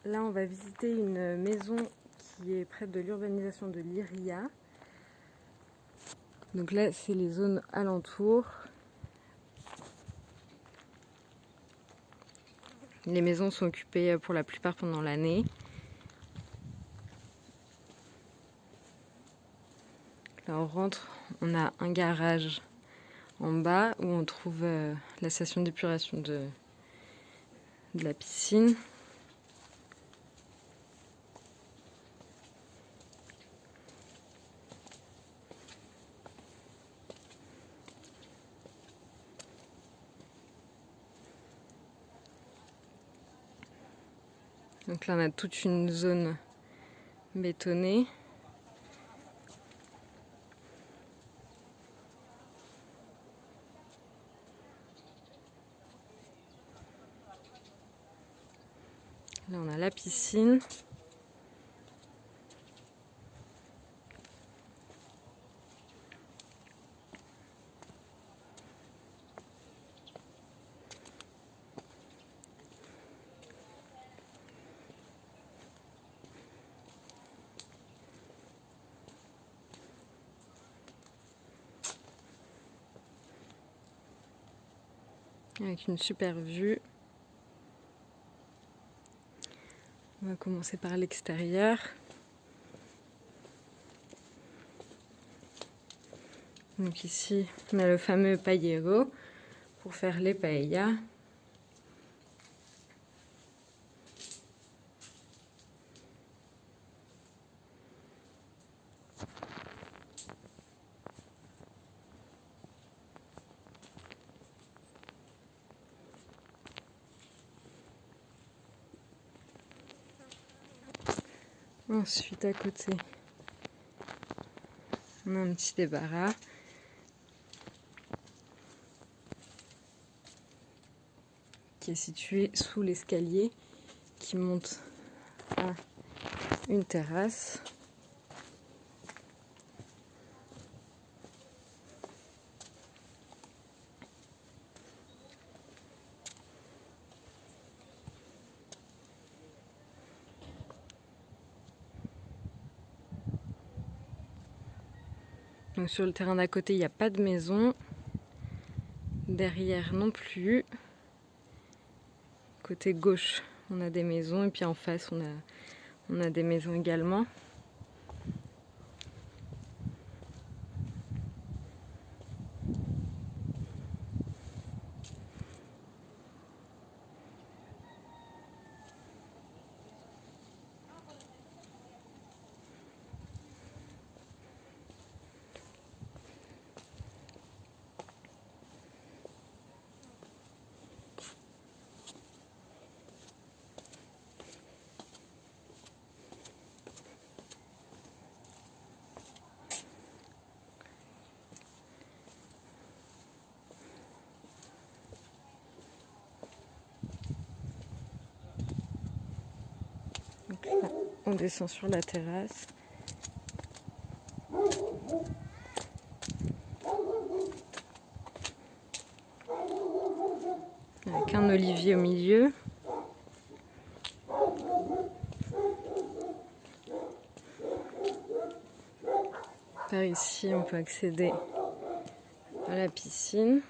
Là, on va visiter une maison qui est près de l'urbanisation de Lyria. Donc là, c'est les zones alentours. Les maisons sont occupées pour la plupart pendant l'année. Là, on rentre, on a un garage en bas où on trouve la station d'épuration de la piscine. Donc là, on a toute une zone bétonnée. Là, on a la piscine. Avec une super vue. On va commencer par l'extérieur. Donc ici, on a le fameux paillero pour faire les paellas. Ensuite, à côté, on a un petit débarras. Qui est situé sous l'escalier qui monte à une terrasse. Donc sur le terrain d'à côté, il n'y a pas de maison. Derrière non plus. Côté gauche, on a des maisons et puis en face, on a des maisons également. Donc là, on descend sur la terrasse. Avec un olivier au milieu. Par ici, on peut accéder à la piscine.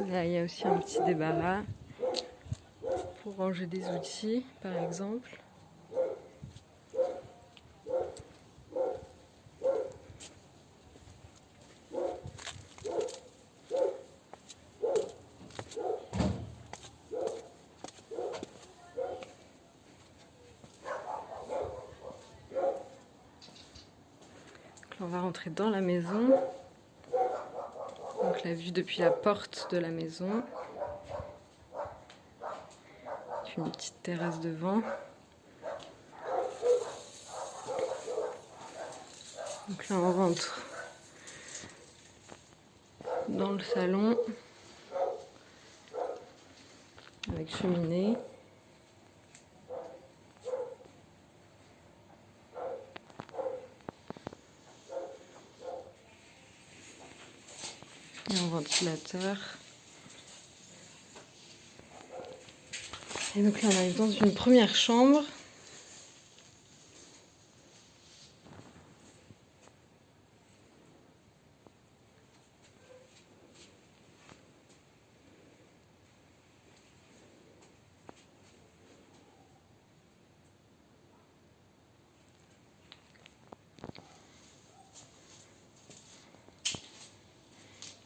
Là, il y a aussi un petit débarras pour ranger des outils, par exemple. On va rentrer dans la maison. Donc la vue depuis la porte de la maison. Une petite terrasse devant. Donc là on rentre dans le salon avec cheminée. et un ventilateur. Et donc là, on arrive dans une première chambre.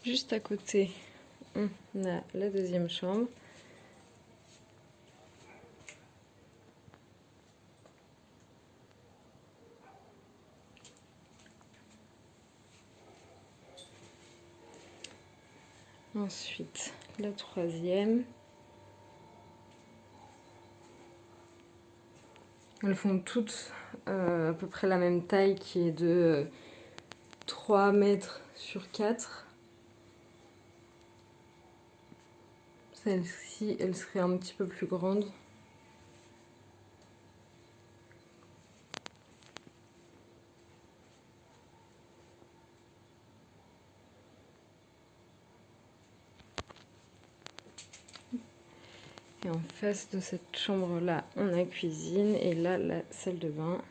Juste à côté, on a la deuxième chambre. Ensuite, la troisième. Elles font toutes à peu près la même taille, qui est de 3 mètres sur 4. Celle-ci, elle serait un petit peu plus grande. Et en face de cette chambre-là, on a cuisine et là, la salle de bain.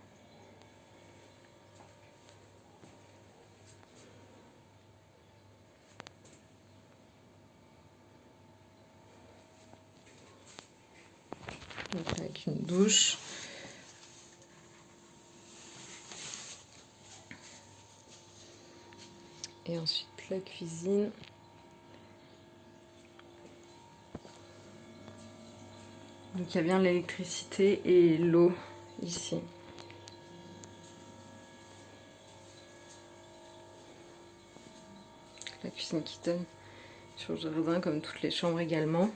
Donc avec une douche. Et ensuite la cuisine. Donc il y a bien l'électricité et l'eau ici. La cuisine qui donne sur le jardin comme toutes les chambres également.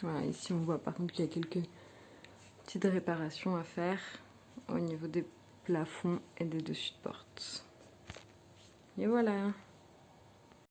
Voilà, ici on voit par contre qu'il y a quelques petites réparations à faire au niveau des plafonds et des dessus de porte. Et voilà.